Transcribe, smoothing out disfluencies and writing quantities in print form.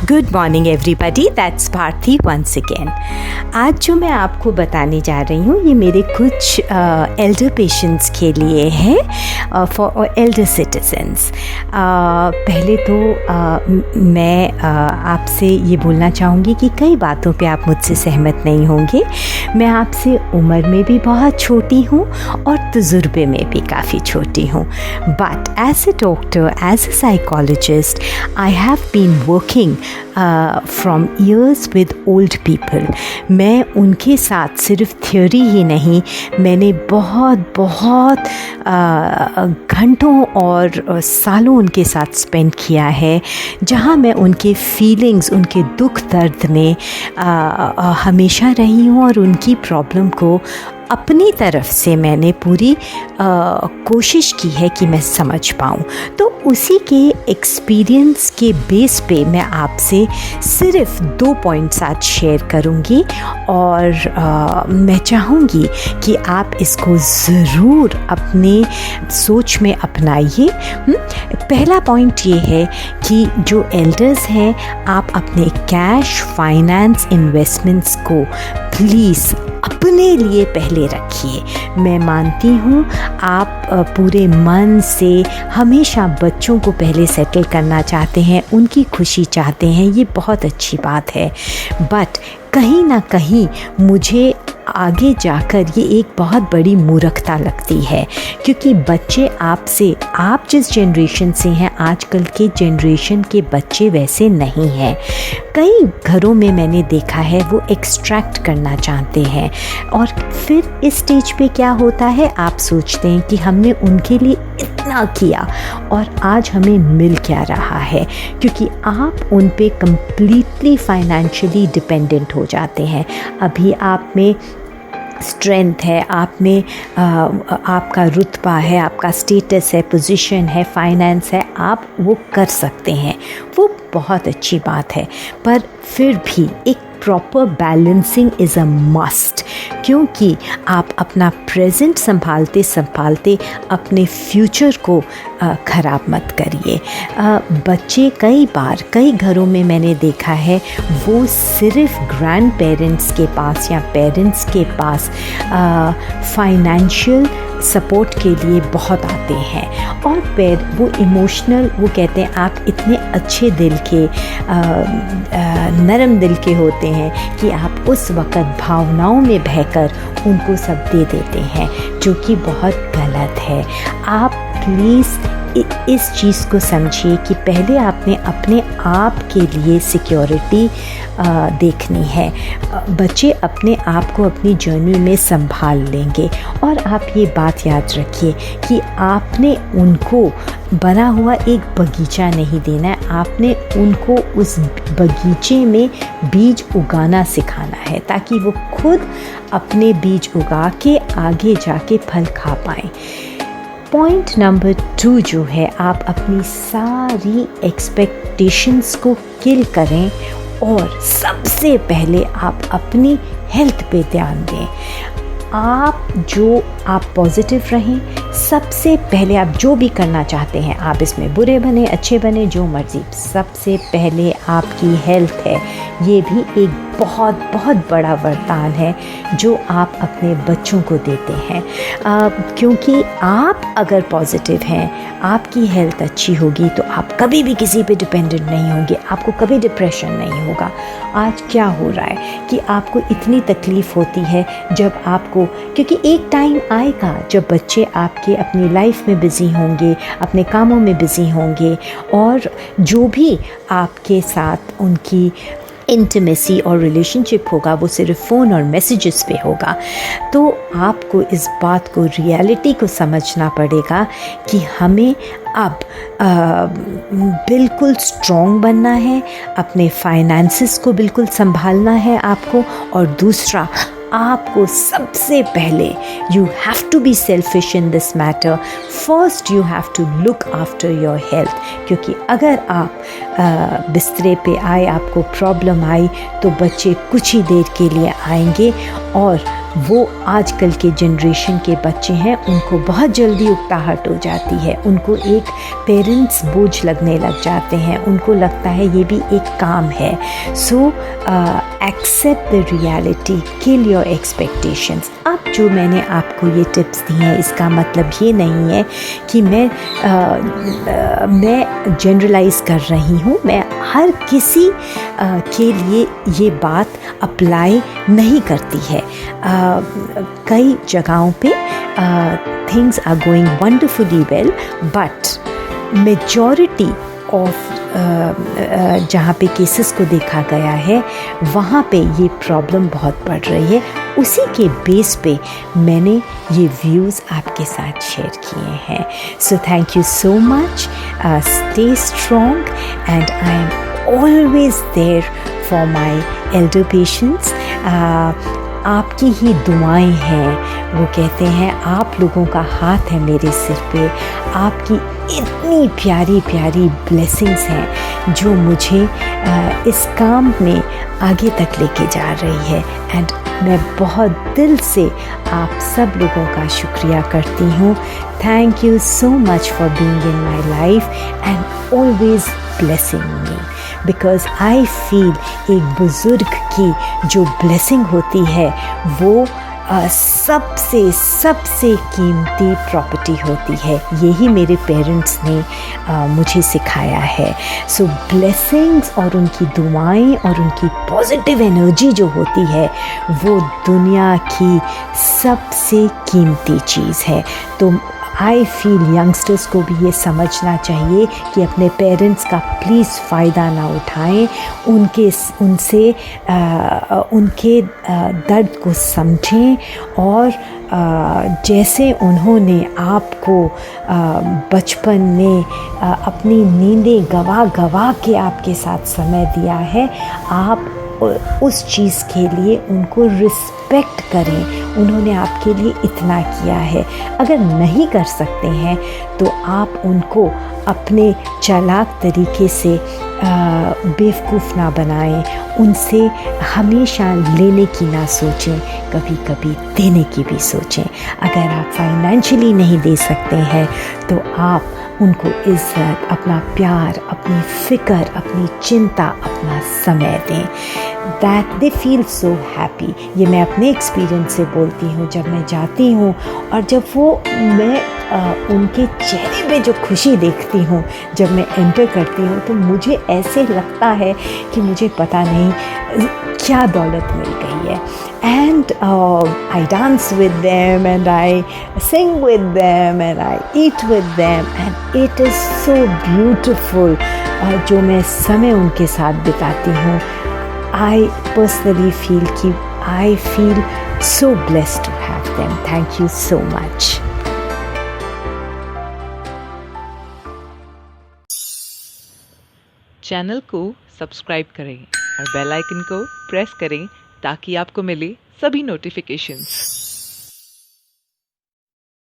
Good morning everybody, that's Bharti once again. आज जो मैं आपको बताने जा रही हूँ ये मेरे कुछ एल्डर पेशेंट्स के लिए है, फॉर एल्डर सिटीजन्स। पहले तो मैं आपसे ये बोलना चाहूँगी कि कई बातों पे आप मुझसे सहमत नहीं होंगे। मैं आपसे उम्र में भी बहुत छोटी हूँ और तजुर्बे में भी काफ़ी छोटी हूँ, but as a doctor, as a psychologist, I have been working from years with old people. मैं उनके साथ सिर्फ थ्योरी ही नहीं, मैंने बहुत घंटों और सालों उनके साथ स्पेंड किया है, जहाँ मैं उनके फीलिंग्स, उनके दुख दर्द में हमेशा रही हूँ और उनकी प्रॉब्लम को अपनी तरफ से मैंने पूरी कोशिश की है कि मैं समझ पाऊँ। तो उसी के एक्सपीरियंस के बेस पे मैं आपसे सिर्फ 2 पॉइंट्स आज शेयर करूँगी और मैं चाहूँगी कि आप इसको ज़रूर अपने सोच में अपनाइए। पहला पॉइंट ये है कि जो एल्डर्स हैं, आप अपने कैश, फाइनेंस, इन्वेस्टमेंट्स को प्लीज़ अपने लिए पहले रखिए। मैं मानती हूँ आप पूरे मन से हमेशा बच्चों को पहले सेटल करना चाहते हैं, उनकी खुशी चाहते हैं, ये बहुत अच्छी बात है, बट कहीं ना कहीं मुझे आगे जाकर ये एक बहुत बड़ी मूर्खता लगती है, क्योंकि बच्चे आपसे, आप जिस जनरेशन से हैं, आजकल के जनरेशन के बच्चे वैसे नहीं हैं। कई घरों में मैंने देखा है वो एक्सट्रैक्ट करना चाहते हैं और फिर इस स्टेज पे क्या होता है, आप सोचते हैं कि हमने उनके लिए इतना किया और आज हमें मिल क्या रहा है, क्योंकि आप उन पे कम्प्लीटली फाइनेंशियली डिपेंडेंट हो जाते हैं। अभी आप में स्ट्रेंथ है, आप में आपका रुतबा है, आपका स्टेटस है, पोजीशन है, फाइनेंस है, आप वो कर सकते हैं, वो बहुत अच्छी बात है, पर फिर भी एक proper balancing is a must, क्योंकि आप अपना प्रेजेंट संभालते संभालते अपने फ्यूचर को ख़राब मत करिए। बच्चे कई घरों में मैंने देखा है वो सिर्फ ग्रैंड पेरेंट्स के पास या पेरेंट्स के पास फाइनेंशियल सपोर्ट के लिए बहुत आते हैं और वो इमोशनल, वो कहते हैं आप इतने अच्छे दिल के, नरम दिल के होते हैं कि आप उस वक़्त भावनाओं में बहकर उनको सब दे देते हैं, जो कि बहुत गलत है। आप प्लीज़ इस चीज़ को समझिए कि पहले आपने अपने आप के लिए सिक्योरिटी देखनी है। बच्चे अपने आप को अपनी जर्नी में संभाल लेंगे और आप ये बात याद रखिए कि आपने उनको बना हुआ एक बगीचा नहीं देना है, आपने उनको उस बगीचे में बीज उगाना सिखाना है, ताकि वो खुद अपने बीज उगा के आगे जाके फल खा पाएँ। पॉइंट नंबर 2 जो है, आप अपनी सारी एक्सपेक्टेशंस को किल करें और सबसे पहले आप अपनी हेल्थ पे ध्यान दें। आप पॉजिटिव रहें, सबसे पहले आप जो भी करना चाहते हैं, आप इसमें बुरे बने, अच्छे बने, जो मर्जी, सबसे पहले आपकी हेल्थ है। ये भी एक बहुत बड़ा वरदान है जो आप अपने बच्चों को देते हैं, क्योंकि आप अगर पॉजिटिव हैं, आपकी हेल्थ अच्छी होगी तो आप कभी भी किसी पे डिपेंडेंट नहीं होंगे, आपको कभी डिप्रेशन नहीं होगा। आज क्या हो रहा है कि आपको इतनी तकलीफ़ होती है जब आपको, क्योंकि एक टाइम आएगा जब बच्चे आपके अपनी लाइफ में बिज़ी होंगे, अपने कामों में बिज़ी होंगे और जो भी आपके साथ उनकी इंटीमेसी और रिलेशनशिप होगा वो सिर्फ फ़ोन और मैसेजेस पे होगा। तो आपको इस बात को, रियलिटी को समझना पड़ेगा कि हमें अब बिल्कुल स्ट्रॉन्ग बनना है, अपने फाइनेंसेस को बिल्कुल संभालना है आपको, और दूसरा आपको सबसे पहले you have to be selfish in this matter. First you have to look after your health, क्योंकि अगर आप बिस्तरे पे आए, आपको प्रॉब्लम आई, तो बच्चे कुछ ही देर के लिए आएंगे और वो आजकल के जनरेशन के बच्चे हैं, उनको बहुत जल्दी उकताहट हो जाती है, उनको एक पेरेंट्स बोझ लगने लग जाते हैं, उनको लगता है ये भी एक काम है। So accept the reality, kill your expectations. अब जो मैंने आपको ये टिप्स दी हैं, इसका मतलब ये नहीं है कि मैं जनरलाइज कर रही हूँ, मैं हर किसी के लिए ये बात अप्लाई नहीं करती है। कई जगहों पे things are going wonderfully well, but majority of जहाँ पे केसेस को देखा गया है वहाँ पे ये प्रॉब्लम बहुत बढ़ रही है। उसी के बेस पे मैंने ये व्यूज़ आपके साथ शेयर किए हैं। So thank you so much, stay strong and I am always there for my elder patients. आपकी ही दुआएं हैं, वो कहते हैं आप लोगों का हाथ है मेरे सिर पे, आपकी इतनी प्यारी प्यारी ब्लेसिंग्स हैं जो मुझे इस काम में आगे तक लेके जा रही है। एंड मैं बहुत दिल से आप सब लोगों का शुक्रिया करती हूँ। Thank you so much for being in my life and always blessing me, because I feel एक बुज़ुर्ग की जो ब्लेसिंग होती है वो सबसे सबसे कीमती प्रॉपर्टी होती है। यही मेरे पेरेंट्स ने मुझे सिखाया है। सो ब्लेसिंग्स और उनकी दुआएं और उनकी पॉजिटिव एनर्जी जो होती है वो दुनिया की सबसे कीमती चीज़ है। तो आई फील यंगस्टर्स को भी ये समझना चाहिए कि अपने पेरेंट्स का प्लीज़ फ़ायदा ना उठाएं, उनके दर्द को समझें और जैसे उन्होंने आपको बचपन में अपनी नींदें गवा गवा के आपके साथ समय दिया है, आप उस चीज़ के लिए उनको रिस्पेक्ट करें। उन्होंने आपके लिए इतना किया है। अगर नहीं कर सकते हैं तो आप उनको अपने चालाक तरीके से बेवकूफ़ ना बनाएं, उनसे हमेशा लेने की ना सोचें, कभी कभी देने की भी सोचें। अगर आप फाइनेंशियली नहीं दे सकते हैं तो आप उनको इज़्ज़त, अपना प्यार, अपनी फ़िक्र, अपनी चिंता, अपना समय दें। That they feel so happy. ये मैं अपने एक्सपीरियंस से बोलती हूँ। जब मैं जाती हूँ और जब मैं उनके चेहरे पे जो खुशी देखती हूँ जब मैं एंटर करती हूँ, तो मुझे ऐसे लगता है कि मुझे पता नहीं क्या दौलत मिल गई है। And I dance with them and I sing with them and I eat with them and it is so beautiful। जो मैं समय उनके साथ बिताती हूँ, I personally feel कि I feel so blessed to have them। Thank you so much। Channel को subscribe करें और बेल आइकन को प्रेस करें ताकि आपको मिले सभी नोटिफिकेशंस।